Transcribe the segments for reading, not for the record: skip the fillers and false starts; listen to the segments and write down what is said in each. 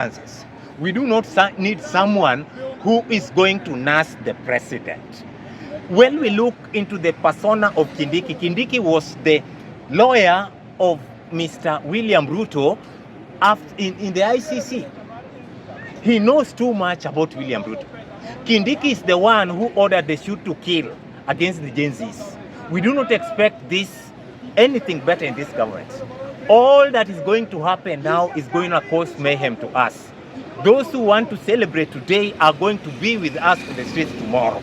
circumstances. We do not need someone who is going to nurse the president. When we look into the persona of Kindiki, Kindiki was the lawyer of Mr. William Ruto in the ICC. He knows too much about William Ruto. Kindiki is the one who ordered the shoot to kill against the Gen Zs. We do not expect anything better in this government. All that is going to happen now is going to cause mayhem to us. Those who want to celebrate today are going to be with us on the streets tomorrow.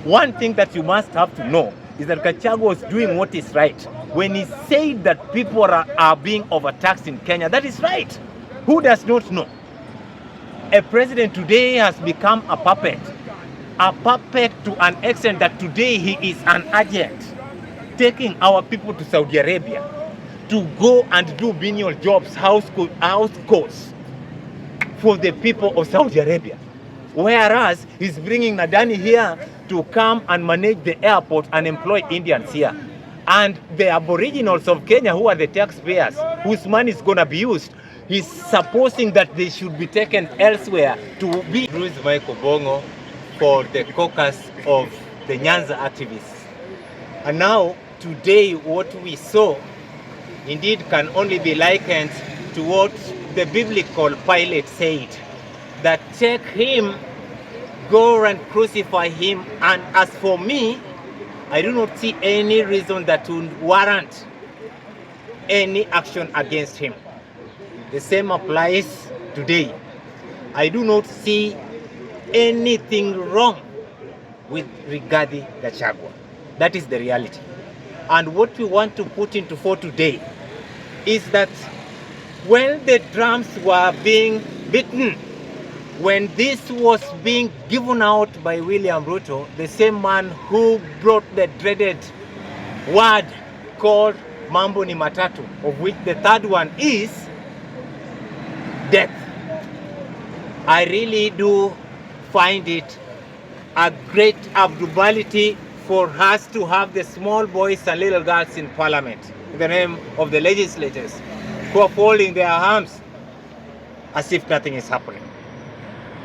One thing that you must have to know is that Gachagua was doing what is right. When he said that people are being overtaxed in Kenya, that is right. Who does not know? A president today has become a puppet to an extent that today he is an agent, taking our people to Saudi Arabia to go and do menial jobs, house calls for the people of Saudi Arabia. Whereas he's bringing Nadani here to come and manage the airport and employ Indians here. And the aboriginals of Kenya, who are the taxpayers, whose money is going to be used, he's supposing that they should be taken elsewhere to be. Bruce Michael Bongo for the caucus of the Nyanza activists. And now, today, what we saw indeed can only be likened to what the biblical Pilate said, that take him, go and crucify him, and as for me, I do not see any reason that would warrant any action against him. The same applies today. I do not see anything wrong with regarding Gachagua. That is the reality. And what we want to put into for today is that when the drums were being beaten, when this was being given out by William Ruto, the same man who brought the dreaded word called Mambo ni Matatu, of which the third one is death. I really do find it a great abnormality for us to have the small boys and little girls in parliament, in the name of the legislators, who are folding their arms as if nothing is happening.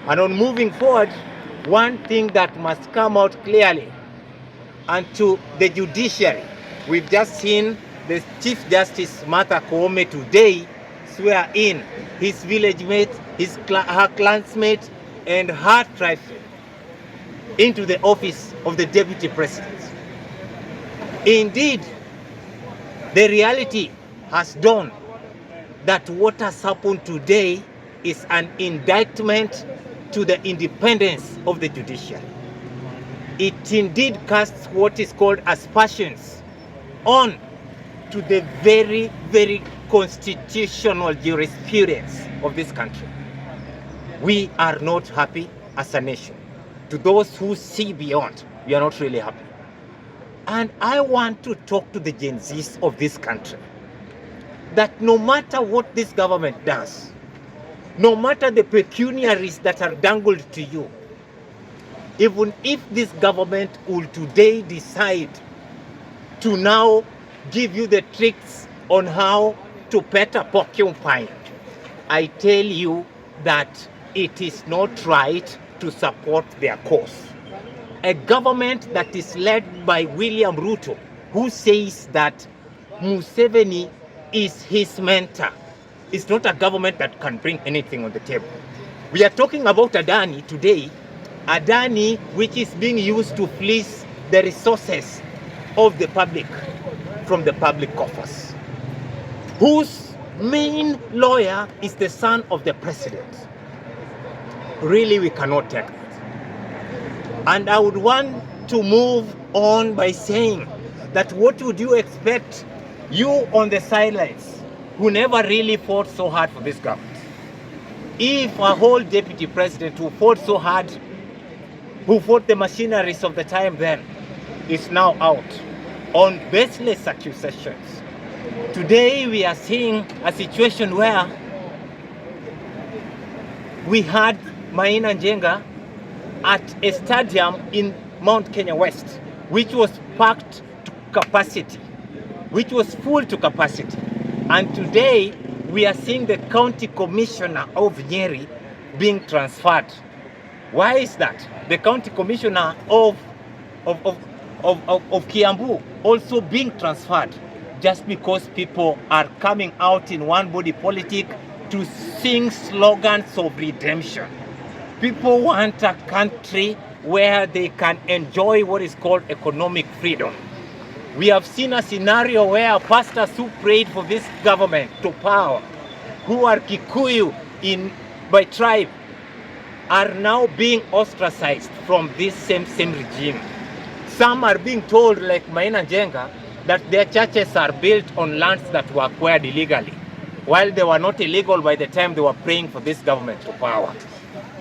And on moving forward, one thing that must come out clearly, and to the judiciary, we've just seen the Chief Justice Martha Koome today swear in his village mate, her clansmate, and her tribesmen into the office of the Deputy President. Indeed, the reality has dawned that what has happened today is an indictment to the independence of the judiciary. It indeed casts what is called aspersions on to the very, very constitutional jurisprudence of this country. We are not happy as a nation. To those who see beyond, we are not really happy. And I want to talk to the Gen Zs of this country that no matter what this government does, no matter the pecuniaries that are dangled to you, even if this government will today decide to now give you the tricks on how to pet a porcupine, I tell you that it is not right to support their cause. A government that is led by William Ruto, who says that Museveni is his mentor, is not a government that can bring anything on the table. We are talking about Adani today, Adani which is being used to fleece the resources of the public from the public coffers, whose main lawyer is the son of the president. Really, we cannot take that. And I would want to move on by saying that what would you expect, you on the sidelines, who never really fought so hard for this government, if a whole deputy president who fought so hard, who fought the machineries of the time then, is now out on baseless accusations. Today we are seeing a situation where we had Maina Njenga at a stadium in Mount Kenya West, which was packed to capacity, which was full to capacity. And today we are seeing the county commissioner of Nyeri being transferred. Why is that? The county commissioner of Kiambu also being transferred, just because people are coming out in one body politic to sing slogans of redemption. People want a country where they can enjoy what is called economic freedom. We have seen a scenario where pastors who prayed for this government to power, who are Kikuyu by tribe, are now being ostracized from this same regime. Some are being told, like Maina Jenga, that their churches are built on lands that were acquired illegally, while they were not illegal by the time they were praying for this government to power.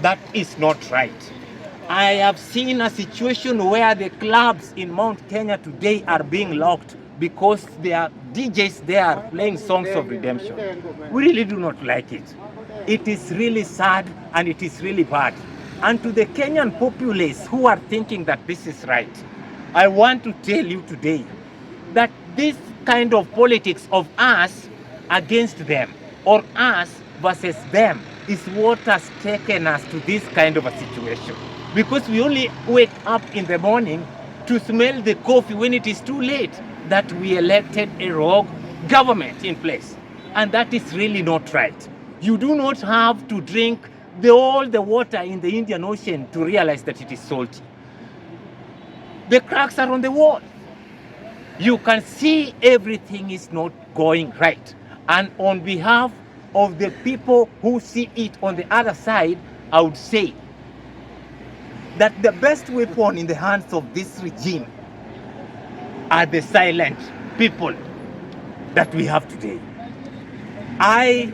That is not right. I have seen a situation where the clubs in Mount Kenya today are being locked because their DJs there are playing songs of redemption. We really do not like it. It is really sad and it is really bad. And to the Kenyan populace who are thinking that this is right, I want to tell you today that this kind of politics of us against them or us versus them is what has taken us to this kind of a situation. Because we only wake up in the morning to smell the coffee when it is too late that we elected a rogue government in place. And that is really not right. You do not have to drink all the water in the Indian Ocean to realize that it is salty. The cracks are on the wall. You can see everything is not going right. And on behalf of the people who see it on the other side, I would say that the best weapon in the hands of this regime are the silent people that we have today. I,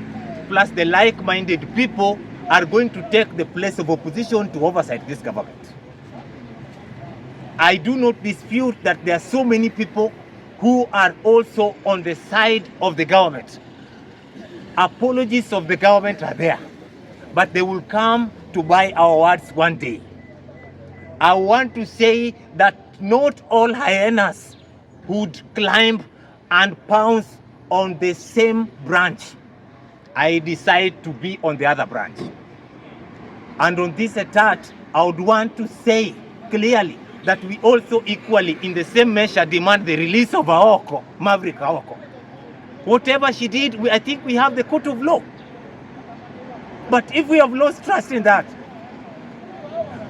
plus the like-minded people, are going to take the place of opposition to oversight this government. I do not dispute that there are so many people who are also on the side of the government. Apologies of the government are there, but they will come to buy our words one day. I want to say that not all hyenas would climb and pounce on the same branch. I decide to be on the other branch. And on this attack, I would want to say clearly that we also equally, in the same measure, demand the release of Aoko, Maverick Aoko. Whatever she did, I think we have the court of law. But if we have lost trust in that,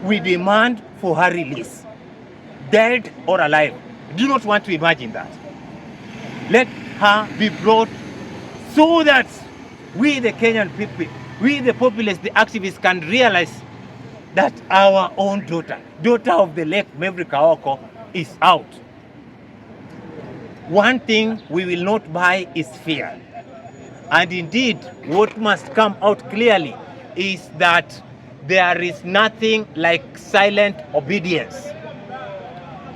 we demand for her release, dead or alive. Do not want to imagine that. Let her be brought so that we, the Kenyan people, we, the populace, the activists, can realize that our own daughter of the late Maverick Aoko, is out. One thing we will not buy is fear. And indeed, what must come out clearly is that there is nothing like silent obedience.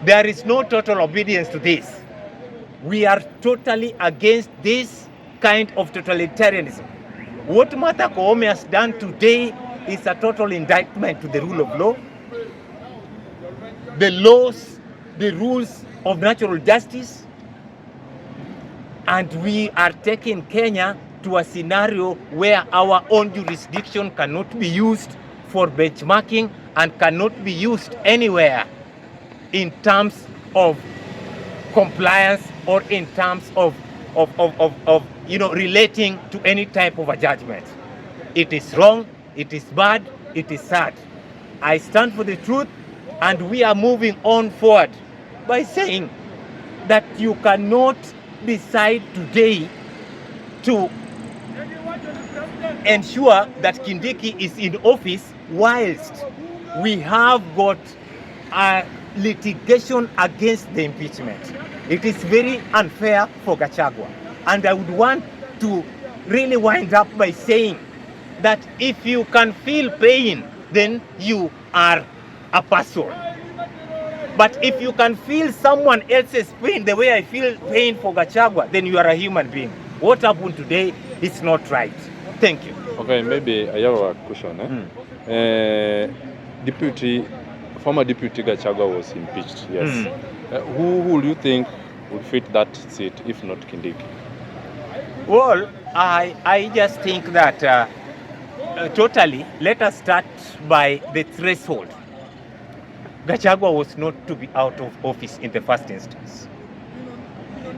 There is no total obedience to this. We are totally against this kind of totalitarianism. What Martha Koome has done today is a total indictment to the rule of law, the laws, the rules of natural justice, and we are taking Kenya to a scenario where our own jurisdiction cannot be used for benchmarking and cannot be used anywhere in terms of compliance or in terms of relating to any type of a judgment. It is wrong, it is bad, it is sad. I stand for the truth, and we are moving on forward by saying that you cannot decide today to ensure that Kindiki is in office whilst we have got a litigation against the impeachment. It is very unfair for Gachagua. And I would want to really wind up by saying that if you can feel pain, then you are a person. But if you can feel someone else's pain the way I feel pain for Gachagua, then you are a human being. What happened today is not right. Thank you. Okay, maybe I have a question. Former Deputy Gachagua was impeached, yes. Who would you think would fit that seat if not Kindiki? Well, I just think that totally, let us start by the threshold. Gachagua was not to be out of office in the first instance.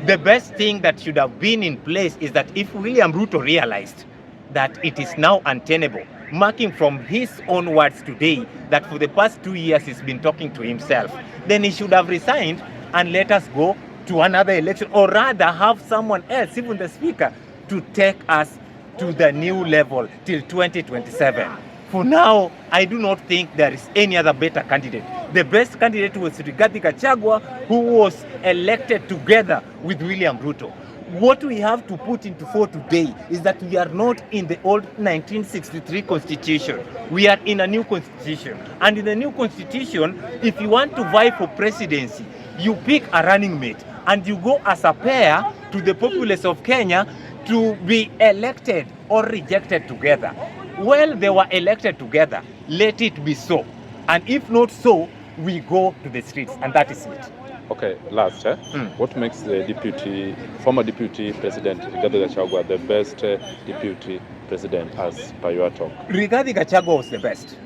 The best thing that should have been in place is that if William Ruto realized that it is now untenable, marking from his own words today that for the past 2 years he's been talking to himself, then he should have resigned and let us go to another election, or rather have someone else, even the speaker, to take us to the new level till 2027. For now, I do not think there is any other better candidate. The best candidate was Rigathi Gachagua, who was elected together with William Ruto. What we have to put into fore today is that we are not in the old 1963 constitution. We are in a new constitution. And in the new constitution, if you want to vie for presidency, you pick a running mate and you go as a pair to the populace of Kenya to be elected or rejected together. Well, they were elected together. Let it be so. And if not so, we go to the streets, and that is it. Okay, last, what makes the former deputy president Rigathi Gachagua the best deputy president as per your talk? Rigathi Gachagua was the best.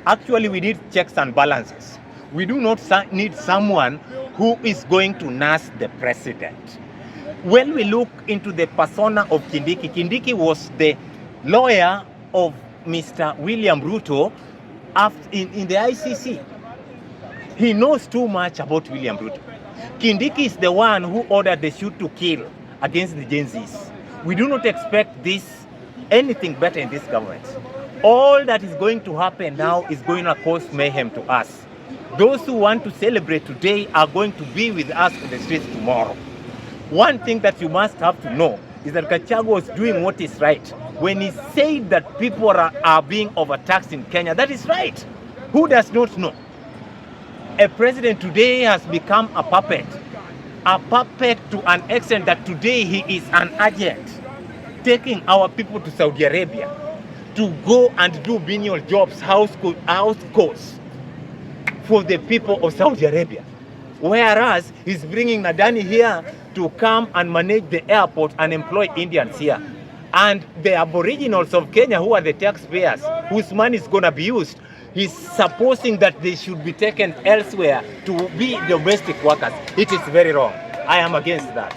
Actually, we need checks and balances. We do not need someone who is going to nurse the president. When we look into the persona of Kindiki, Kindiki was the lawyer of Mr. William Ruto in the ICC. He knows too much about William Ruto. Kindiki is the one who ordered the shoot to kill against the Gen Zs. We do not expect anything better in this government. All that is going to happen now is going to cause mayhem to us. Those who want to celebrate today are going to be with us in the streets tomorrow. One thing that you must have to know is that Gachagua was doing what is right. When he said that people are being overtaxed in Kenya, that is right. Who does not know? A president today has become a puppet to an extent that today he is an agent, taking our people to Saudi Arabia to go and do menial jobs, house chores for the people of Saudi Arabia. Whereas he's bringing Nadani here to come and manage the airport and employ Indians here. And the aboriginals of Kenya, who are the taxpayers, whose money is going to be used, he's supposing that they should be taken elsewhere to be domestic workers. It is very wrong. I am against that.